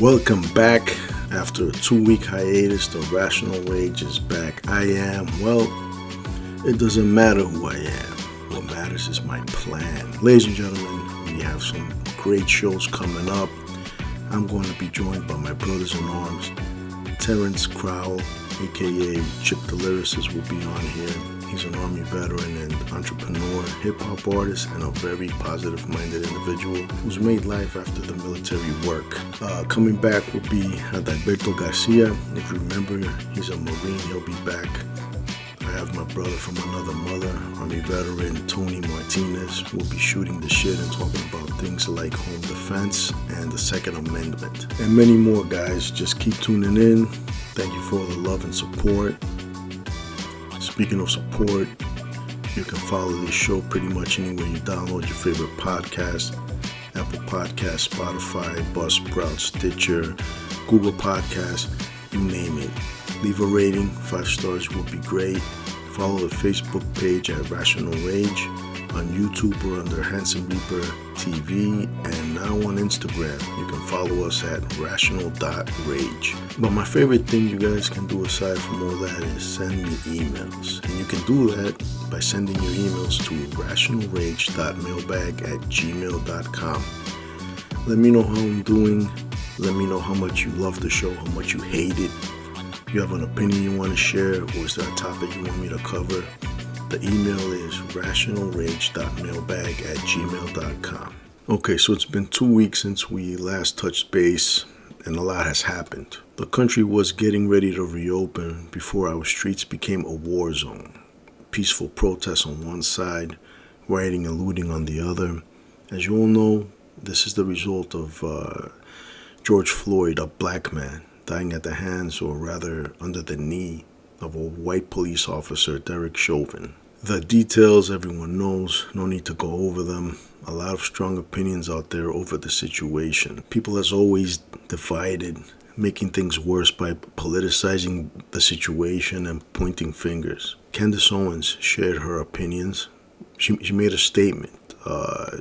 Welcome back. After a 2-week hiatus, the Rational Rage is back. It doesn't matter who I am. What matters is my plan. Ladies and gentlemen, we have some great shows coming up. I'm going to be joined by my brothers in arms. Terrence Crowell, aka Chip the Lyricist, will be on here. He's an Army veteran and entrepreneur, hip-hop artist, and a very positive-minded individual who's made life after the military work. Coming back will be Adalberto Garcia. If you remember, he's a Marine. He'll be back. I have my brother from another mother, Army veteran Tony Martinez. We'll be shooting the shit and talking about things like home defense and the Second Amendment. And many more, guys. Just keep tuning in. Thank you for all the love and support. Speaking of support, you can follow this show pretty much anywhere you download your favorite podcast. Apple Podcasts, Spotify, Buzzsprout, Stitcher, Google Podcasts, you name it. Leave a rating, 5 stars would be great. Follow the Facebook page at Rational Rage. On YouTube, we're under Handsome Reaper TV, and now on Instagram, you can follow us at rational.rage. But my favorite thing you guys can do aside from all that is send me emails. And you can do that by sending your emails to rationalrage.mailbag@gmail.com. Let me know how I'm doing. Let me know how much you love the show, how much you hate it. If you have an opinion you want to share, or is there a topic you want me to cover? The email is rationalrage.mailbag@gmail.com. Okay, so it's been 2 weeks since we last touched base, and a lot has happened. The country was getting ready to reopen before our streets became a war zone. Peaceful protests on one side, rioting and looting on the other. As you all know, this is the result of George Floyd, a black man, dying at the hands, or rather under the knee, of a white police officer, Derek Chauvin. The details everyone knows, no need to go over them. A lot of strong opinions out there over the situation. People as always divided, making things worse by politicizing the situation and pointing fingers. Candace Owens shared her opinions. She made a statement.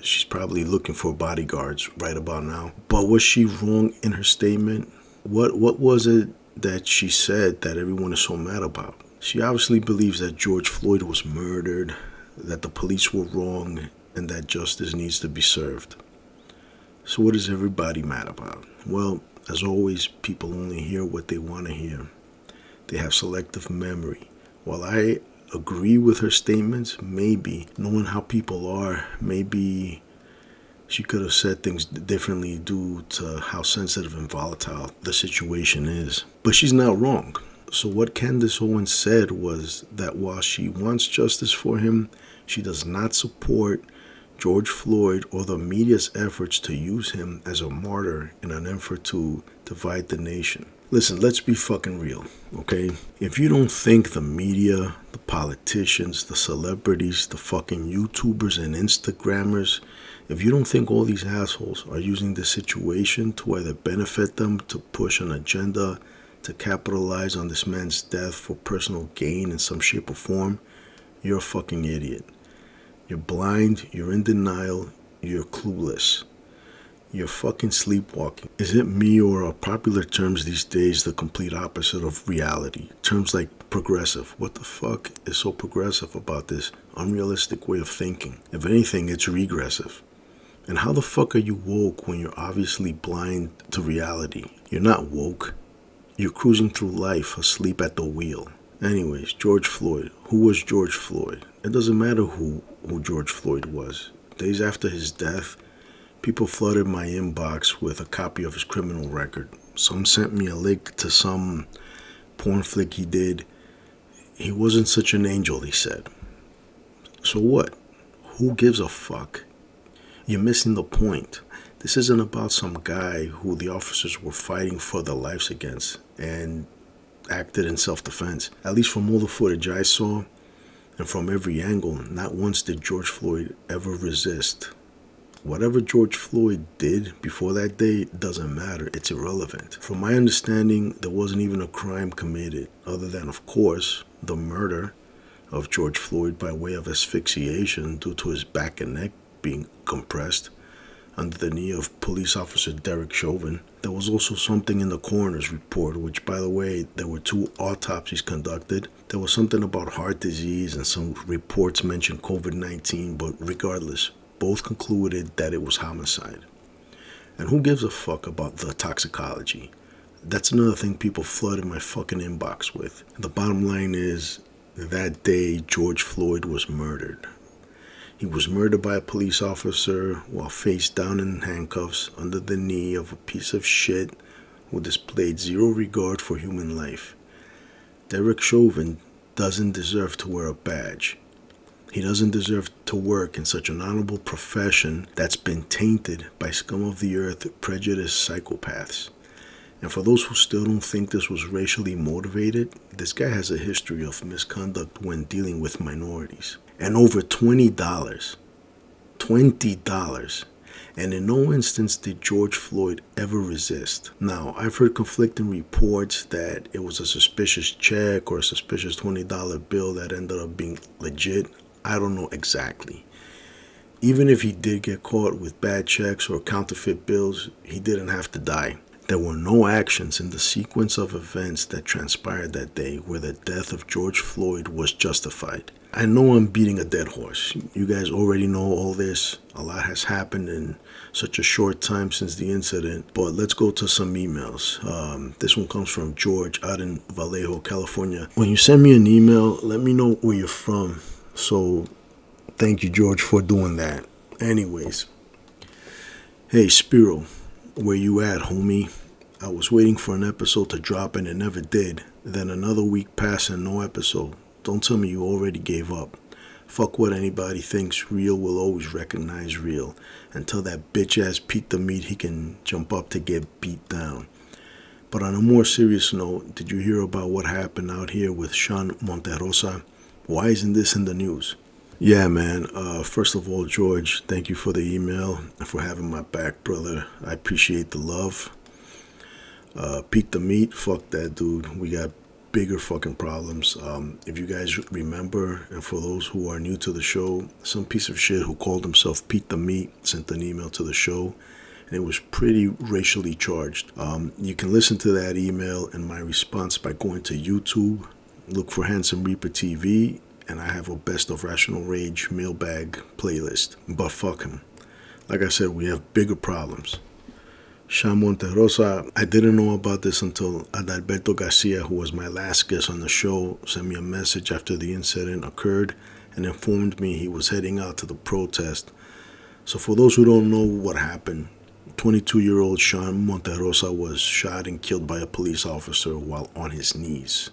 She's probably looking for bodyguards right about now. But was she wrong in her statement? What was it that she said that everyone is so mad about? She obviously believes that George Floyd was murdered, that the police were wrong, and that justice needs to be served. So what is everybody mad about? Well, as always, people only hear what they want to hear. They have selective memory. While I agree with her statements, maybe, knowing how people are, maybe she could have said things differently due to how sensitive and volatile the situation is. But she's not wrong. So what Candace Owens said was that while she wants justice for him, she does not support George Floyd or the media's efforts to use him as a martyr in an effort to divide the nation. Listen, let's be fucking real, okay? If you don't think the media, the politicians, the celebrities, the fucking YouTubers and Instagrammers, if you don't think all these assholes are using this situation to either benefit them, to push an agenda, to capitalize on this man's death for personal gain in some shape or form, you're a fucking idiot. You're blind, you're in denial, you're clueless. You're fucking sleepwalking. Is it me, or are popular terms these days the complete opposite of reality? Terms like progressive. What the fuck is so progressive about this unrealistic way of thinking? If anything, it's regressive. And how the fuck are you woke when you're obviously blind to reality? You're not woke. You're cruising through life, asleep at the wheel. Anyways, George Floyd. Who was George Floyd? It doesn't matter who George Floyd was. Days after his death, people flooded my inbox with a copy of his criminal record. Some sent me a link to some porn flick he did. He wasn't such an angel, they said. So what? Who gives a fuck? You're missing the point. This isn't about some guy who the officers were fighting for their lives against and acted in self-defense. At least from all the footage I saw and from every angle, not once did George Floyd ever resist. Whatever George Floyd did before that day doesn't matter. It's irrelevant. From my understanding, there wasn't even a crime committed, other than, of course, the murder of George Floyd by way of asphyxiation due to his back and neck being compressed. under the knee of police officer Derek Chauvin. There was also something in the coroner's report, which, by the way, there were 2 autopsies conducted. There was something about heart disease and some reports mentioned COVID-19, but regardless, both concluded that it was homicide. And who gives a fuck about the toxicology? That's another thing people flooded my fucking inbox with. The bottom line is, that day George Floyd was murdered. He was murdered by a police officer while face down in handcuffs under the knee of a piece of shit who displayed zero regard for human life. Derek Chauvin doesn't deserve to wear a badge. He doesn't deserve to work in such an honorable profession that's been tainted by scum of the earth, prejudiced psychopaths. And for those who still don't think this was racially motivated, this guy has a history of misconduct when dealing with minorities. And over $20. And in no instance did George Floyd ever resist. Now, I've heard conflicting reports that it was a suspicious check or a suspicious $20 bill that ended up being legit. I don't know exactly. Even if he did get caught with bad checks or counterfeit bills, he didn't have to die. There were no actions in the sequence of events that transpired that day where the death of George Floyd was justified. I know I'm beating a dead horse. You guys already know all this. A lot has happened in such a short time since the incident. But let's go to some emails. This one comes from George out in Vallejo, California. When you send me an email, let me know where you're from. So thank you, George, for doing that. Anyways. Hey, Spiro. Where you at, homie? I was waiting for an episode to drop and it never did. Then another week passed and no episode. Don't tell me you already gave up. Fuck what anybody thinks. Real will always recognize real. And tell that bitch ass Pete the Meat he can jump up to get beat down. But on a more serious note, did you hear about what happened out here with Sean Monterosa? Why isn't this in the news? Yeah, man. First of all, George, thank you for the email and for having my back, brother. I appreciate the love. Pete the Meat, fuck that dude. We got bigger fucking problems. If you guys remember, and for those who are new to the show, some piece of shit who called himself Pete the Meat sent an email to the show, and it was pretty racially charged. You can listen to that email and my response by going to YouTube, look for Handsome Reaper TV, and I have a Best of Rational Rage mailbag playlist. But fuck him. Like I said, we have bigger problems. Sean Monterosa, I didn't know about this until Adalberto Garcia, who was my last guest on the show, sent me a message after the incident occurred and informed me he was heading out to the protest. So for those who don't know what happened, 22-year-old Sean Monterosa was shot and killed by a police officer while on his knees.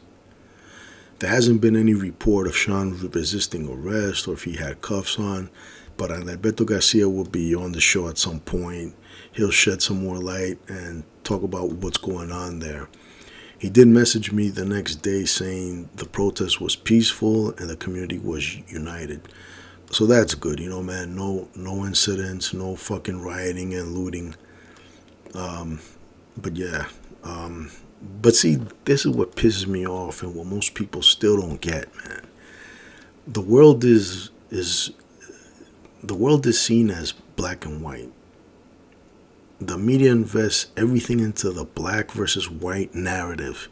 There hasn't been any report of Sean resisting arrest or if he had cuffs on, but Adalberto Garcia will be on the show at some point. He'll shed some more light and talk about what's going on there. He did message me the next day saying the protest was peaceful and the community was united. So that's good, you know, man. No incidents, no fucking rioting and looting. But yeah. But see, this is what pisses me off and what most people still don't get, man. The world is seen as black and white. The media invests everything into the black versus white narrative.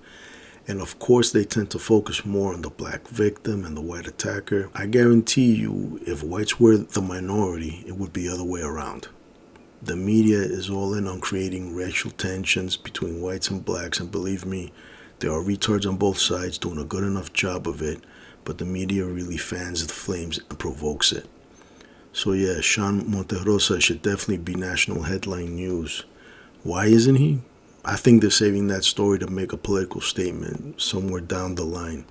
And of course, they tend to focus more on the black victim and the white attacker. I guarantee you, if whites were the minority, it would be the other way around. The media is all in on creating racial tensions between whites and blacks, and believe me, there are retards on both sides doing a good enough job of it, but the media really fans the flames and provokes it. So yeah, Sean Monterosa should definitely be national headline news. Why isn't he? I think they're saving that story to make a political statement somewhere down the line.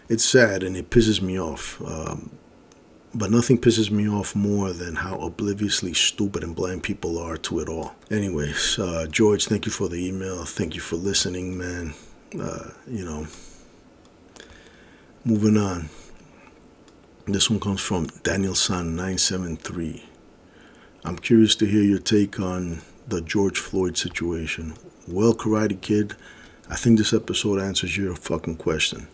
It's sad and it pisses me off. But nothing pisses me off more than how obliviously stupid and blind people are to it all. Anyways, George, thank you for the email. Thank you for listening, man. Moving on. This one comes from Danielson973. I'm curious to hear your take on the George Floyd situation. Well, Karate Kid, I think this episode answers your fucking question.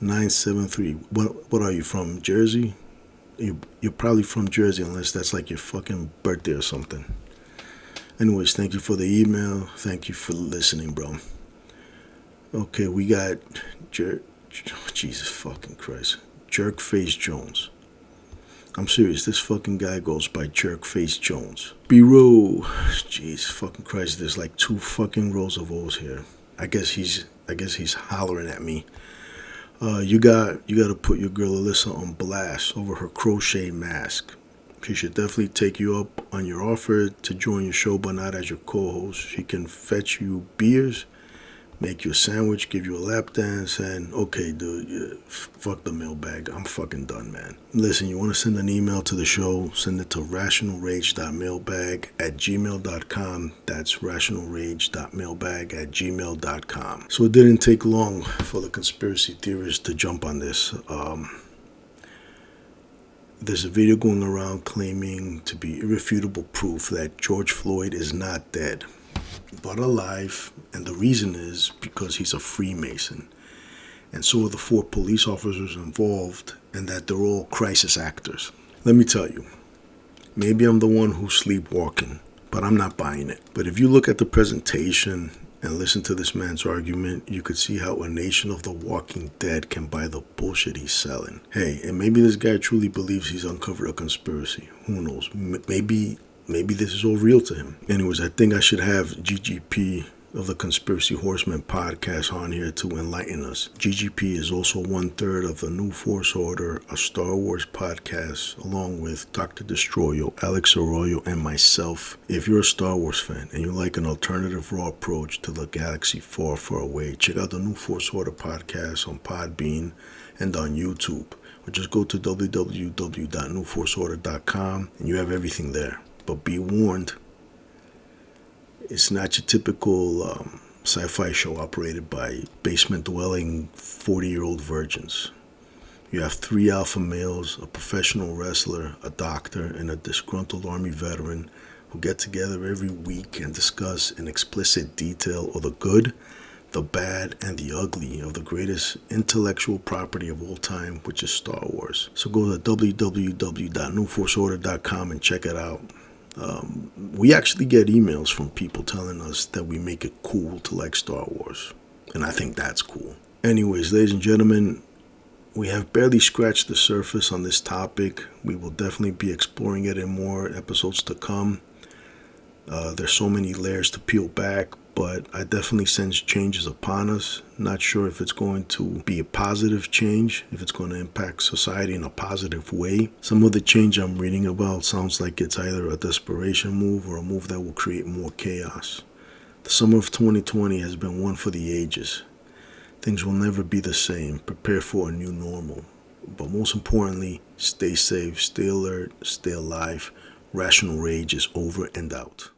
973. What are you, from Jersey? You're probably from Jersey unless that's like your fucking birthday or something. Anyways, thank you for the email. Thank you for listening, bro. Okay, we got Jesus fucking Christ. Jerkface Jones. I'm serious, this fucking guy goes by Jerkface Jones. B-row. Jesus fucking Christ, there's like 2 fucking rows of O's here. I guess he's hollering at me. You gotta put your girl Alyssa on blast over her crochet mask. She should definitely take you up on your offer to join your show, but not as your co-host. She can fetch you beers, make you a sandwich, give you a lap dance, and okay, dude, fuck the mailbag. I'm fucking done, man. Listen, you want to send an email to the show, send it to rationalrage.mailbag@gmail.com. That's rationalrage.mailbag@gmail.com. So it didn't take long for the conspiracy theorists to jump on this. There's a video going around claiming to be irrefutable proof that George Floyd is not dead, but alive, and the reason is because he's a Freemason, and so are the 4 police officers involved, and that they're all crisis actors. Let me tell you, maybe I'm the one who's sleepwalking, but I'm not buying it. But if you look at the presentation and listen to this man's argument, you could see how a nation of the walking dead can buy the bullshit he's selling. Hey, and maybe this guy truly believes he's uncovered a conspiracy. Who knows? Maybe this is all real to him. Anyways, I think I should have GGP of the Conspiracy Horsemen podcast on here to enlighten us. GGP is also 1/3 of the New Force Order, a Star Wars podcast, along with Dr. Destroyo, Alex Arroyo, and myself. If you're a Star Wars fan and you like an alternative raw approach to the galaxy far, far away, check out the New Force Order podcast on Podbean and on YouTube. Or just go to www.newforceorder.com and you have everything there. But be warned, it's not your typical sci-fi show operated by basement-dwelling 40-year-old virgins. You have 3 alpha males, a professional wrestler, a doctor, and a disgruntled Army veteran who get together every week and discuss in explicit detail all the good, the bad, and the ugly of the greatest intellectual property of all time, which is Star Wars. So go to www.newforceorder.com and check it out. We actually get emails from people telling us that we make it cool to like Star Wars, and I think that's cool. Anyways, ladies and gentlemen, we have barely scratched the surface on this topic. We will definitely be exploring it in more episodes to come. There's so many layers to peel back, but I definitely sense changes upon us. Not sure if it's going to be a positive change, if it's going to impact society in a positive way. Some of the change I'm reading about sounds like it's either a desperation move or a move that will create more chaos. The summer of 2020 has been one for the ages. Things will never be the same. Prepare for a new normal. But most importantly, stay safe, stay alert, stay alive. Rational Rage is over and out.